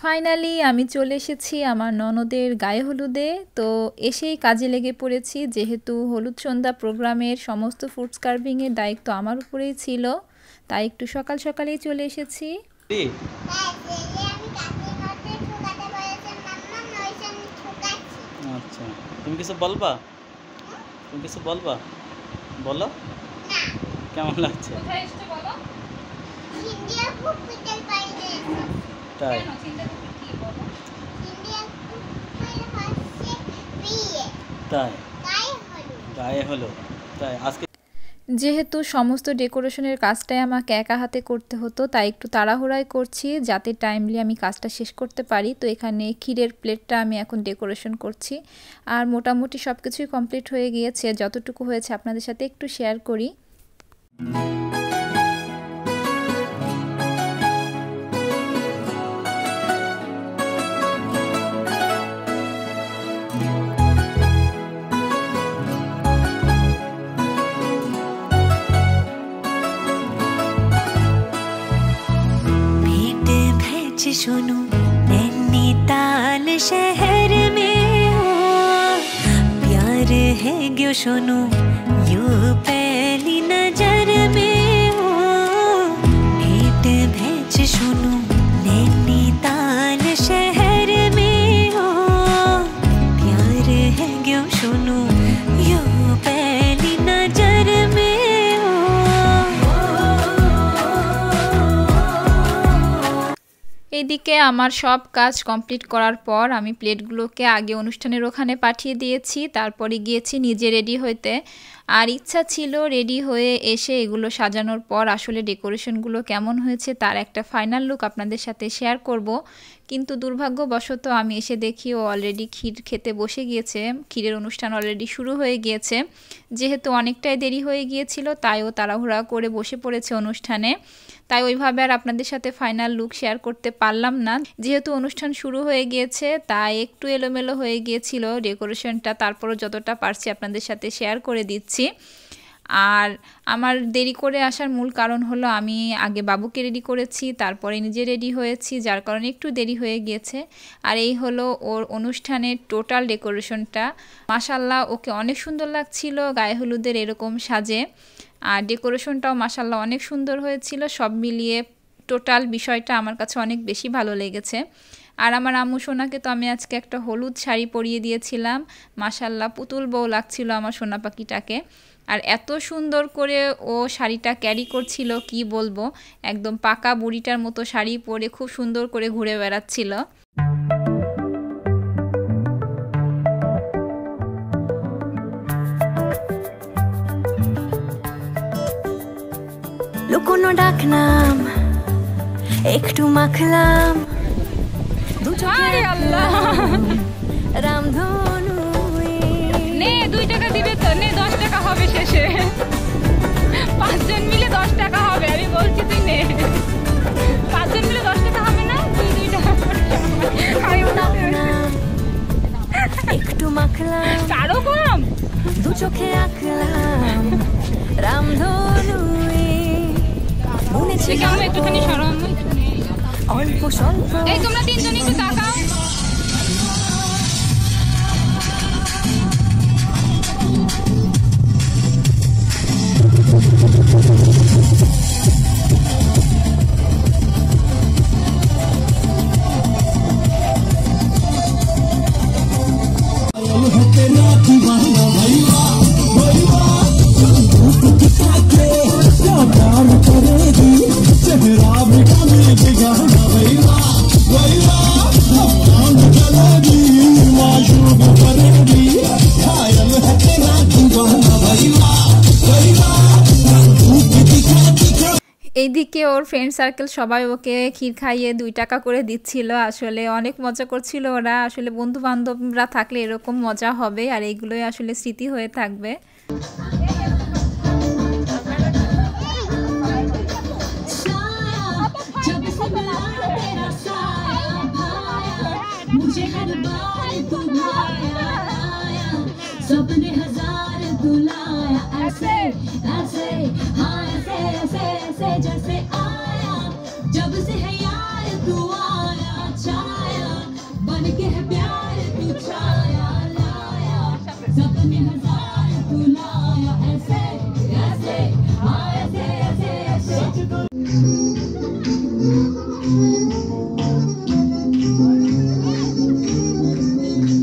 Finally আমি চলে এসেছি আমার ননদের গায়ে হলুদে। তো এসেই কাজে লেগে পড়েছি, যেহেতু হলুদ সন্ধ্যা প্রোগ্রামের সমস্ত ফুডস কার্ভিংয়ের দায়িত্ব আমার উপরেই ছিল, তাই একটু সকাল সকালেই চলে এসেছি। আচ্ছা, তুমি কিছু বলবা? তুমি কিছু বলবা? বলো, কেমন লাগছে? তাই তাই গায়ে হলো তাই আজকে যেহেতু সমস্ত ডেকোরেশনের কাজটাই আমাকে একা হাতে করতে হতো, তাই একটু তাড়াহুড়াই করছি যাতে টাইমলি আমি কাজটা শেষ করতে পারি। তো এখানে ক্ষীরের প্লেটটা আমি এখন ডেকোরেশন করছি, আর মোটামুটি সব কিছুই কমপ্লিট হয়ে গিয়েছে। যতটুকু হয়েছে আপনাদের সাথে একটু শেয়ার করি। सुनो नैनीताल शहर में हो प्यार है क्यों सुनो यू पहली नजर में हो भेंट भेज सुनो नैनीताल शहर में हो प्यार है क्यों सुनो यू पहली नजर में এদিকে আমার সব কাজ কমপ্লিট করার পর আমি প্লেটগুলোকে আগে অনুষ্ঠানের ওখানে পাঠিয়ে দিয়েছি, তারপরে গিয়েছি নিজে রেডি হইতে। আর ইচ্ছা ছিল রেডি হয়ে এসে এগুলো সাজানোর পর আসলে ডেকোরেশনগুলো কেমন হয়েছে তার একটা ফাইনাল লুক আপনাদের সাথে শেয়ার করব। কিন্তু দুর্ভাগ্যবশত আমি এসে দেখি ও অলরেডি ক্ষীর খেতে বসে গিয়েছে, ক্ষীরের অনুষ্ঠান অলরেডি শুরু হয়ে গিয়েছে। যেহেতু অনেকটাই দেরি হয়ে গিয়েছিল, তাই ও তাড়াহুড়া করে বসে পড়েছে অনুষ্ঠানে, তাই ওইভাবে আর আপনাদের সাথে ফাইনাল লুক শেয়ার করতে পারলাম না। যেহেতু অনুষ্ঠান শুরু হয়ে গিয়েছে তাই একটু এলোমেলো হয়ে গিয়েছিল ডেকোরেশনটা, তারপরও যতটা পারছি আপনাদের সাথে শেয়ার করে দিচ্ছি। আর আমার দেরি করে আসার মূল কারণ হলো আমি আগে বাবুকে রেডি করেছি, তারপরে নিজে রেডি হয়েছি, যার কারণে একটু দেরি হয়ে গিয়েছে। আর এই হলো ওর অনুষ্ঠানের টোটাল ডেকোরেশনটা। মাশাল্লাহ ওকে অনেক সুন্দর লাগছিল গায়ে হলুদের এরকম সাজে, আর ডেকোরেশনটাও মাশাল্লাহ অনেক সুন্দর হয়েছিল। সব মিলিয়ে টোটাল বিষয়টা আমার কাছে অনেক বেশি ভালো লেগেছে। আর আমার আম্মু সোনাকে তো আমি আজকে একটা হলুদ শাড়ি পরিয়ে দিয়েছিলাম, মাশাল্লাহ পুতুল বউ লাগছিল আমার সোনা পাখিটাকে। আর এত সুন্দর করে ও শাড়িটা ক্যারি করছিল কি বলবো, একদম পাকা বুড়িটার মতো শাড়ি পরে খুব সুন্দর করে ঘুরে বেড়াচ্ছিল। লুকোনো ডাকনাম একটু মাখলাম রামধনু নে 2 টাকা দিবে তো, নে 10 টাকা হবে শেষে, 5 জন মিলে 10 টাকা হবে। আমি বলছি তুই নে, 5 জন মিলে 10 টাকা হবে না, 2 টাকা একটু মাখলাম আরো কম, দু চোখে আঁকলাম রামধনু একটুখানি সরম অল্প স্বল্প। এই তোমরা 3 জন একটু তাকাও। এইদিকে ওর ফ্রেন্ড সার্কেল সবাই ওকে ক্ষীর খাইয়ে 2 টাকা করে দিচ্ছিল। আসলে অনেক মজা করছিল ওরা। আসলে বন্ধু বান্ধবরা থাকলে এরকম মজা হবে, আর এইগুলোই আসলে স্মৃতি হয়ে থাকবে। जैसे आया जब से है यार तू आया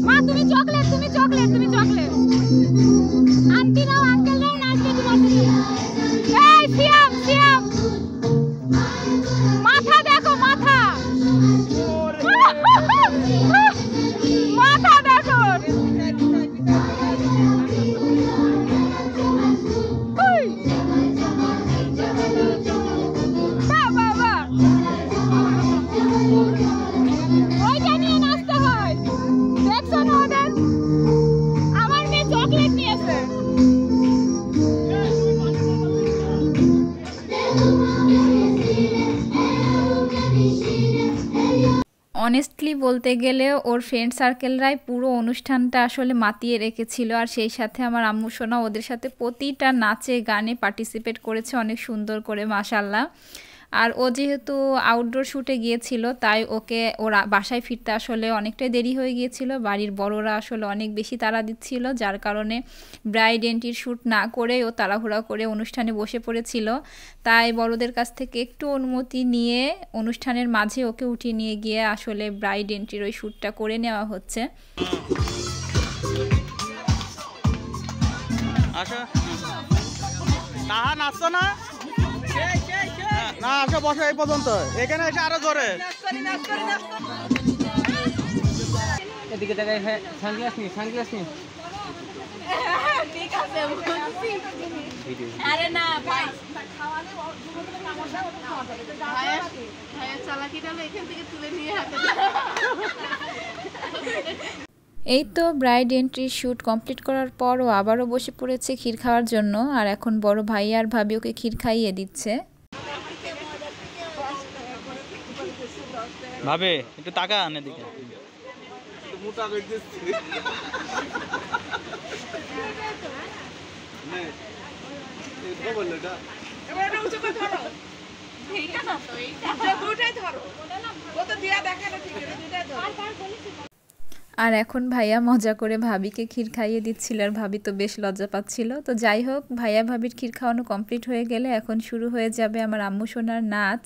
মা তুমি চকলেট তুমি চকলেট তুমি চকলেট আন্টি নাও আঙ্কেল নাও নাচবে তোমার সাথে এই সিয়াম সিয়াম মাথা দেখো মাথা মাথা দেখো ওইটা নিয়ে নাচতে হয় দেখছো না ওদের আমার মেয়ে চকলেট নিয়েছে অনেস্টলি বলতে গেলে ওর ফ্রেন্ড সার্কেলরাই পুরো অনুষ্ঠানটা আসলে মাতিয়ে রেখেছিল আর সেই সাথে আমার আম্মু সোনা ওদের সাথে প্রতিটা নাচে গানে পার্টিসিপেট করেছে অনেক সুন্দর করে মাশাআল্লাহ। আর ও যেহেতু আউটডোর শ্যুটে গিয়েছিল তাই ওকে ওরা বাসায় ফিরতে আসলে অনেকটাই দেরি হয়ে গিয়েছিল। বাড়ির বড়রা আসলে অনেক বেশি তাড়া দিচ্ছিল যার কারণে ব্রাইড এন্ট্রির শ্যুট না করে ও তাড়াহুড়া করে অনুষ্ঠানে বসে পড়েছিল। তাই বড়দের কাছ থেকে একটু অনুমতি নিয়ে অনুষ্ঠানের মাঝে ওকে উঠিয়ে নিয়ে গিয়ে আসলে ব্রাইড এন্ট্রির ওই শ্যুটটা করে নেওয়া হচ্ছে। আচ্ছা না না আসো বসো এই পর্যন্ত এখানে এসে আরো জোরে এদিকে দেখাই সানগ্লাস নি ঠিক আছে আরে না ভাই ভাই চালাকিটা এখান থেকে তুলে নিয়ে হাতে এই তো ব্রাইড এন্ট্রি শ্যুট কমপ্লিট করার পর ও আবারও বসে পড়েছে ক্ষীর খাওয়ার জন্য আর এখন বড় ভাই আর ভাবি ওকে ক্ষীর খাইয়ে দিচ্ছে। ভাবে একটু টাকা আনে দিকে মোটা করে দিচ্ছি নে এই বললে এটা এবার এটা উঁচু করে ধরো এইটা না তো এইটা দুটাই ধরো ও তো দিয়া দেখে না ঠিক আছে দুটাই ধরো আর বলেছি। আর এখন ভাইয়া মজা করে ভাবিকে ক্ষীর খাইয়ে দিচ্ছিল আর ভাবি তো বেশ লজ্জা পাচ্ছিল। তো যাই হোক ভাইয়া ভাবির ক্ষীর খাওয়ানো কমপ্লিট হয়ে গেলে এখন শুরু হয়ে যাবে আমার আম্মু সোনার নাচ।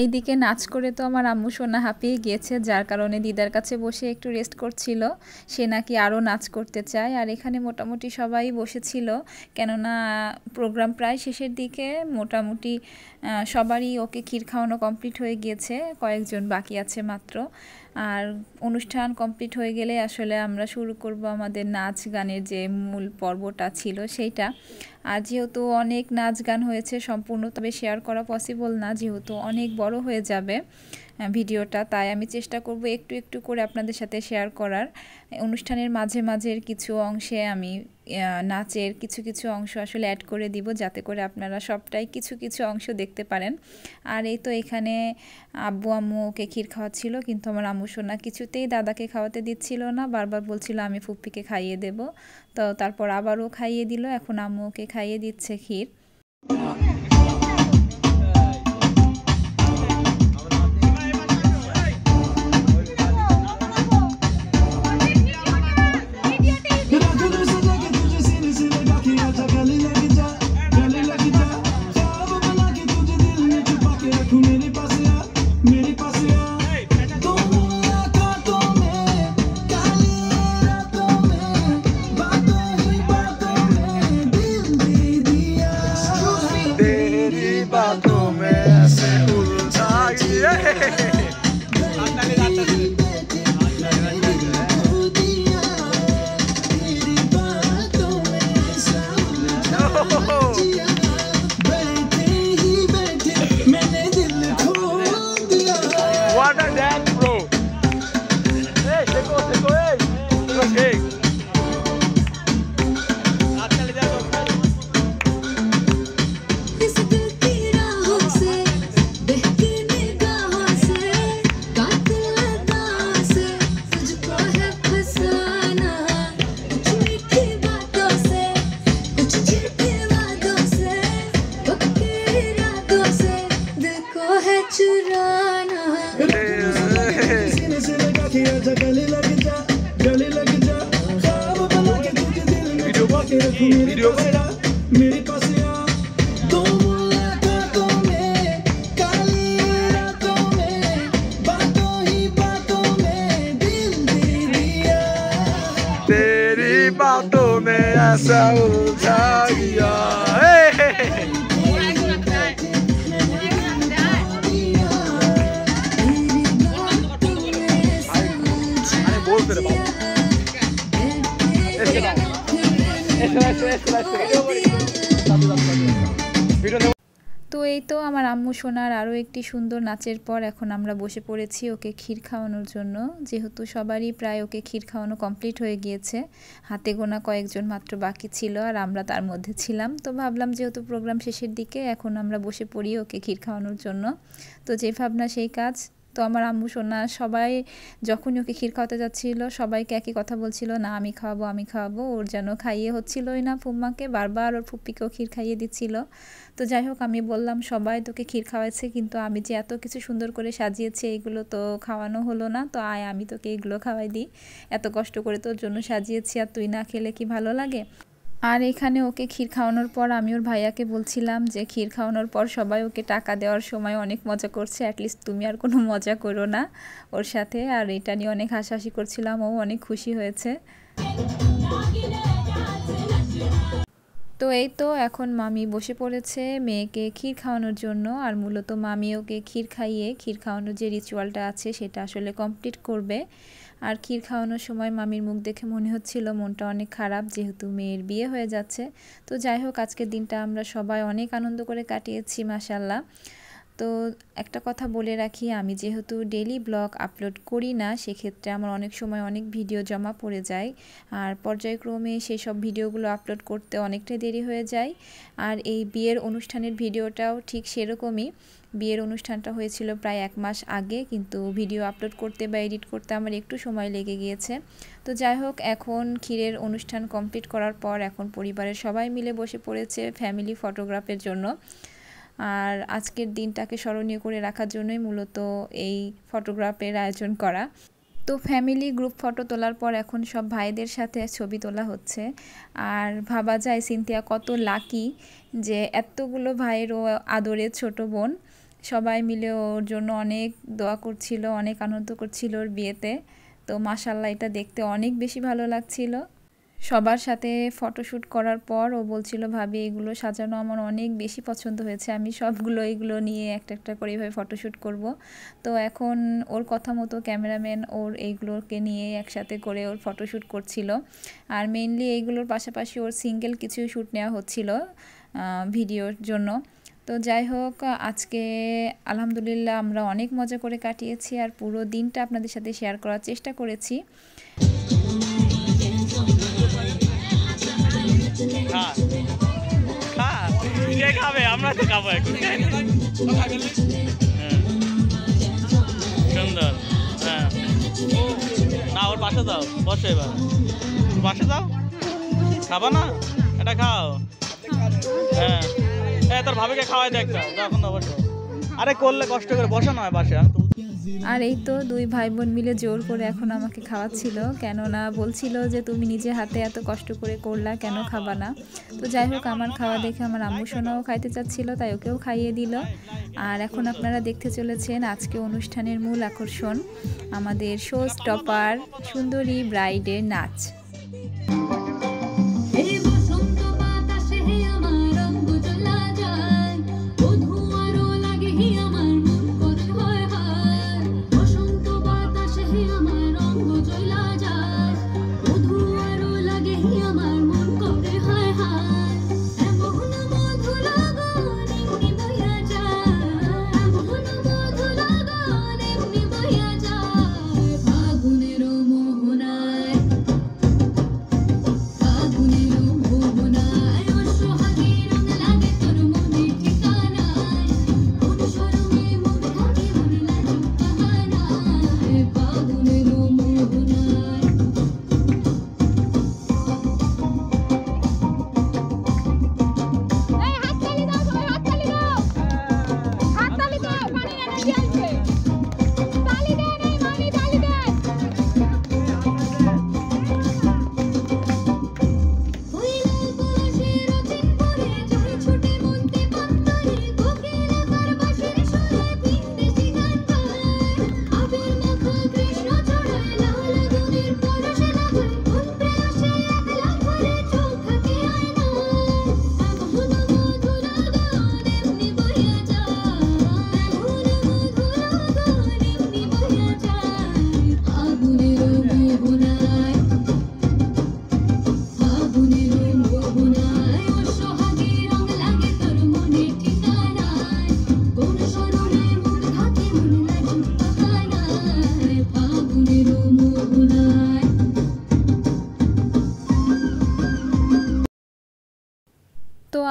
এইদিকে নাচ করে তো আমার আম্মু সোনা হাঁপিয়ে গিয়েছে যার কারণে দিদার কাছে বসে একটু রেস্ট করছিল। সে নাকি আরও নাচ করতে চায় আর এখানে মোটামুটি সবাই বসেছিল কেননা প্রোগ্রাম প্রায় শেষের দিকে মোটামুটি সবারই ওকে ক্ষীর খাওয়ানো কমপ্লিট হয়ে গিয়েছে, কয়েকজন বাকি আছে মাত্র। আর অনুষ্ঠান কমপ্লিট হয়ে গেলে আসলে আমরা শুরু করব আমাদের নাচ গানের যে মূল পর্বটা ছিল সেইটা। আর যেহেতু অনেক নাচ গান হয়েছে সম্পূর্ণ তবে শেয়ার করা পসিবল না যেহেতু অনেক বড় হয়ে যাবে ভিডিওটা, তাই আমি চেষ্টা করব একটু একটু করে আপনাদের সাথে শেয়ার করার। অনুষ্ঠানের মাঝে মাঝের কিছু অংশে আমি নাচের কিছু কিছু অংশ আসলে অ্যাড করে দিব যাতে করে আপনারা সবটাই কিছু কিছু অংশ দেখতে পারেন। আর এই তো এখানে আব্বু আম্মু ওকে ক্ষীর খাওয়াচ্ছিল কিন্তু আমার আম্মু সোনা কিছুতেই দাদাকে খাওয়াতে দিচ্ছিল না, বারবার বলছিল আমি ফুপ্পিকে খাইয়ে দেব। তো তারপর আবারও খাইয়ে দিল, এখন আম্মু ওকে খাইয়ে দিচ্ছে ক্ষীর। वीडियो मेरे पास आ दो मुलाकातों में काली रातों में बातों ही बातों में दिल दे दिया तेरी बातों में ऐसा उलझा गया তো এই তো আমার আম্মু সোনার আরও একটি সুন্দর নাচের পর এখন আমরা বসে পড়েছি ওকে ক্ষীর খাওয়ানোর জন্য। যেহেতু সবারই প্রায় ওকে ক্ষীর খাওয়ানো কমপ্লিট হয়ে গিয়েছে, হাতে গোনা কয়েকজন মাত্র বাকি ছিল আর আমরা তার মধ্যে ছিলাম। তো ভাবলাম যেহেতু প্রোগ্রাম শেষের দিকে এখন আমরা বসে পড়ি ওকে ক্ষীর খাওয়ানোর জন্য। তো যে ভাবনা সেই কাজ। তো আমার আম্মু সোনা সবাই যখনই ওকে ক্ষীর খাওয়াতে যাচ্ছিল সবাইকে একই কথা বলছিল, না আমি খাওয়াবো। ওর যেন খাইয়ে হচ্ছিলই না ফুম্মাকে, বারবার ওর ফুপ্পিকেও ক্ষীর খাইয়ে দিচ্ছিল। তো যাই হোক আমি বললাম সবাই তোকে ক্ষীর খাওয়াচ্ছে, কিন্তু আমি যে এত কিছু সুন্দর করে সাজিয়েছি এগুলো তো খাওয়ানো হলো না, তো আয় আমি তোকে এগুলো খাওয়াই দিই, এত কষ্ট করে তোর জন্য সাজিয়েছি আর তুই না খেলে কি ভালো লাগে। আর এখানে ওকে ক্ষীর খাওয়ানোর পর আমি ওর ভাইয়াকে বলছিলাম যে ক্ষীর খাওয়ানোর পর সবাই ওকে টাকা দেওয়ার সময় অনেক মজা করছে, অ্যাটলিস্ট তুমি আর কোনো মজা করো না ওর সাথে। আর এটা নিয়ে অনেক হাসাহাসি করছিলাম, ও অনেক খুশি হয়েছে। তো এই তো এখন মামি বসে পড়েছে মেয়েকে ক্ষীর খাওয়ানোর জন্য। আর মূলত মামি ওকে ক্ষীর খাইয়ে ক্ষীর খাওয়ানোর যে রিচুয়ালটা আছে সেটা আসলে কমপ্লিট করবে। আর ক্ষীর খাওয়ানোর সময় মামির মুখ দেখে মনে হচ্ছিল মনটা অনেক খারাপ, যেহেতু মেয়ের বিয়ে হয়ে যাচ্ছে। তো যাই হোক আজকের দিনটা আমরা সবাই অনেক আনন্দ করে কাটিয়েছি মাশাল্লাহ। তো একটা কথা বলে রাখি, আমি যেহেতু ডেইলি ব্লগ আপলোড করি না, সেক্ষেত্রে আমার অনেক সময় অনেক ভিডিও জমা পড়ে যায় আর পর্যায়ক্রমে সেই সব ভিডিওগুলো আপলোড করতে অনেকটাই দেরি হয়ে যায়। আর এই বিয়ের অনুষ্ঠানের ভিডিওটাও ঠিক সেরকমই। বিয়ের অনুষ্ঠানটা হয়েছিল প্রায় 1 মাস আগে, কিন্তু ভিডিও আপলোড করতে বা এডিট করতে আমার একটু সময় লেগে গিয়েছে। তো যাই হোক এখন ক্ষীরের অনুষ্ঠান কমপ্লিট করার পর এখন পরিবারের সবাই মিলে বসে পড়েছে ফ্যামিলি ফটোগ্রাফের জন্য। আর আজকের দিনটাকে স্মরণীয় করে রাখার জন্যই মূলত এই ফটোগ্রাফের আয়োজন করা। তো ফ্যামিলি গ্রুপ ফটো তোলার পর এখন সব ভাইদের সাথে ছবি তোলা হচ্ছে। আর ভাবা যায় সিনথিয়া কত লাকি যে এতগুলো ভাইয়ের ও আদরের ছোট বোন, সবাই মিলে ওর জন্য অনেক দোয়া করছিল, অনেক আনন্দ করছিল ওর বিয়েতে। তো মাশাল্লাহ এটা দেখতে অনেক বেশি ভালো লাগছিল। সবার সাথে ফটোশ্যুট করার পর ও বলছিল ভাবি এগুলো সাজানো আমার অনেক বেশি পছন্দ হয়েছে, আমি সবগুলো এগুলো নিয়ে একটা একটা করে এইভাবে ফটোশ্যুট করব। তো এখন ওর কথা মতো ক্যামেরাম্যান ওর এইগুলোকে নিয়ে একসাথে করে ওর ফটোশ্যুট করছিল। আর মেইনলি এইগুলোর পাশাপাশি ওর সিঙ্গেল কিছু শ্যুট নেওয়া হচ্ছিল ভিডিওর জন্য। তো যাই হোক আজকে আলহামদুলিল্লাহ আমরা অনেক মজা করে কাটিয়েছি আর পুরো দিনটা আপনাদের সাথে শেয়ার করার চেষ্টা করেছি। আমরা তো খাবো এখন সুন্দর। হ্যাঁ না ওর পাশে যাও, বসো এবার পাশে যাও, খাবা না এটা খাও। হ্যাঁ তোর ভাবিকে খাওয়াই দেখ এখন বসো, আরে করলে কষ্ট করে বসো না পাশে। আর এই তো 2 ভাই বোন মিলে জোর করে এখন আমাকে খাওয়াচ্ছিল, কেননা বলছিল যে তুমি নিজে হাতে এত কষ্ট করে করলা, কেন খাবা না। তো যাই হোক আমার খাওয়া দেখে আমার আম্মু সোনাও খাইতে চাচ্ছিল, তাই ওকেও খাইয়ে দিল। আর এখন আপনারা দেখতে চলেছেন আজকে অনুষ্ঠানের মূল আকর্ষণ, আমাদের শো স্টপার সুন্দরী ব্রাইডের নাচ।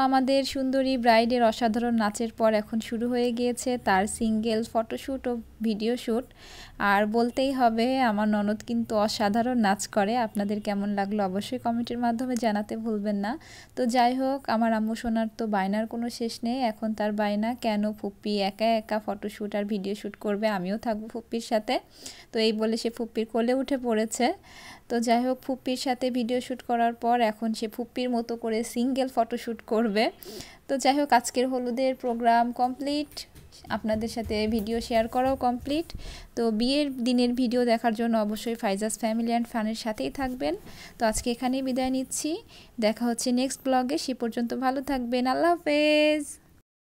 আমাদের সুন্দরী ব্রাইডের অসাধারণ নাচের পর এখন শুরু হয়ে গিয়েছে তার সিঙ্গেল ফটোশ্যুট ও ভিডিও শ্যুট। আর বলতেই হবে আমার ননদ কিন্তু অসাধারণ নাচ করে। আপনাদের কেমন লাগলো অবশ্যই কমেন্টের মাধ্যমে জানাতে ভুলবেন না। তো যাই হোক, আমার আম্মু সোনার তো বায়নার কোনো শেষ নেই। এখন তার বায়না কেন ফুপ্পি একা একা ফটোশ্যুট আর ভিডিও শ্যুট করবে, আমিও থাকবো ফুপ্পির সাথে। তো এই বলে সে ফুপ্পির কোলে উঠে পড়েছে। তো যাই হোক, ফুপ্পির সাথে ভিডিও শ্যুট করার পর এখন সে ফুপ্পির মতো করে সিঙ্গেল ফটোশ্যুট করবে। তো যাই হোক, আজকের হলুদের প্রোগ্রাম কমপ্লিট, আপনাদের সাথে ভিডিও শেয়ার করাও কমপ্লিট। তো বিয়ের দিনের ভিডিও দেখার জন্য অবশ্যই ফাইজাস ফ্যামিলি অ্যান্ড ফানের সাথেই থাকবেন। তো আজকে এখানেই বিদায় নিচ্ছি, দেখা হচ্ছে নেক্সট ব্লগে। সে পর্যন্ত ভালো থাকবেন, আল্লাহ হাফেজ।